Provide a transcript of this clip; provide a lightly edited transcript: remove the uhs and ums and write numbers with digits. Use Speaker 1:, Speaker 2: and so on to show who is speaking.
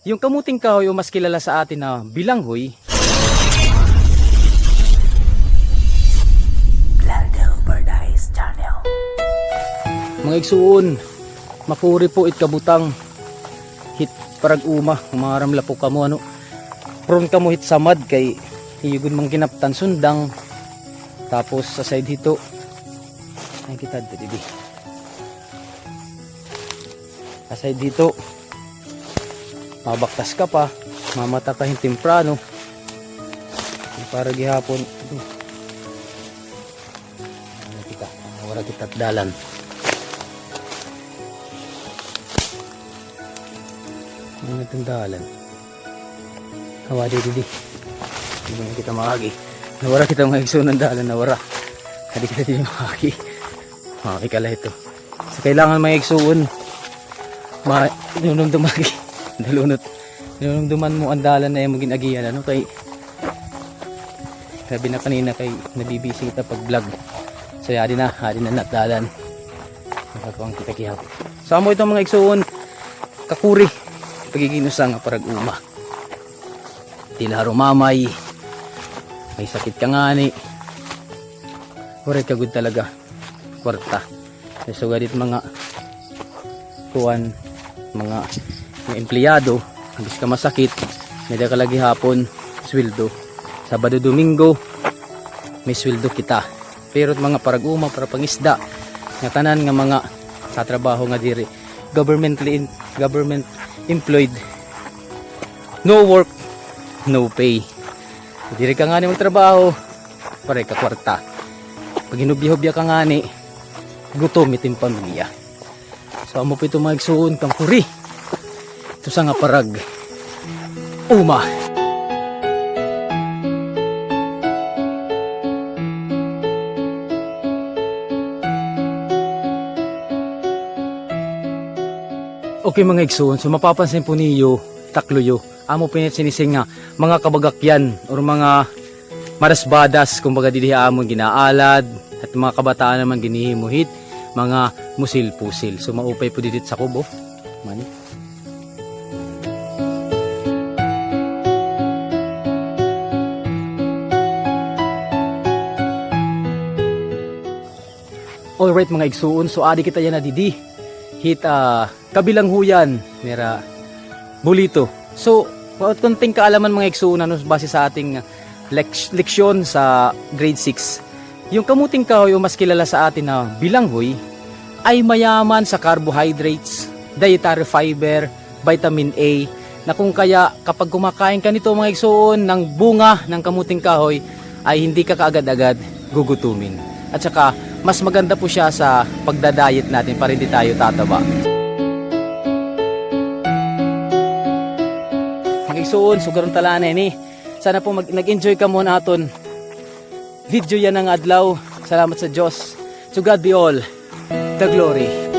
Speaker 1: Yung kamuting kahoy o mas kilala sa atin na bilanghoy, mga igsuon, makuri po it kabutang hit parag uma, umaramla po kamo ano. Prone kamo hit samad kay hiyugod mang ginaptan sundang. Tapos sa side hito ay kita dito. Sa side dito mabaktas ka pa, mamata ka hin temprano. Para gihapon. Wala kita dalan. Ano itong dalan? Hawa di. Hindi na kita makagi. Nawara kita mga igsoon ng dalan, nawara. Hindi kita di makagi. Makagi kala ito. So kailangan mga igsoon. Nunong dumagi. Dalunot. Nunong duman mo ang dalan na yung maging agiyan. Ano kay... Sabi na kanina kay nabibisi kita pag vlog. So hari na natdalan. Nakakawang kita kihap. So amo itong mga igsoon. Kakuri. Pagiginusa nga parag uma. Tila rumamay. May sakit ka nga ni. Kuret ka good talaga. Kwarta. So gadit mga kuwan. Mga empleyado. Habis ka masakit. Medya ka lagi hapon. Sweldo. Sabado Domingo. May sweldo kita. Pero mga parag uma para pangisda. Nga tanan nga mga katrabaho nga diri. Government employed, no work, no pay. Diri ka nga ni magtrabaho, pare ka kwarta. Pag hinubya-hubya ka nga ni, gutom itim pamilya. So amo po ito mga igsuon kang puri. Ito sa nga parag uma. Okay mga igsoon, so mapapansin po niyo, takloyo, amo po sinising nga mga kabagakyan o mga marasbadas, kumbaga dili amon ginaalad at mga kabataan naman ginihimuhit, mga musil-pusil. So maupay po dito sa kubo. Mani. Alright mga igsoon, so adi kita yan na didi. Hit kabilang huyan mera bulito. So konting kaalaman mga igsoon ano base sa ating leksyon sa grade 6. Yung kamuting kahoy o mas kilala sa atin na bilanghoy ay mayaman sa carbohydrates, dietary fiber, vitamin A, na kung kaya kapag kumakain ka nito mga igsoon ng bunga ng kamuting kahoy ay hindi ka kaagad-agad gugutumin. At saka mas maganda po siya sa pagda-diet natin para hindi tayo tataba. Mag-igsoon, sugarong talanan ni. Sana po nag-enjoy ka muna aton video yan ng adlaw. Salamat sa Diyos. To God be all the glory.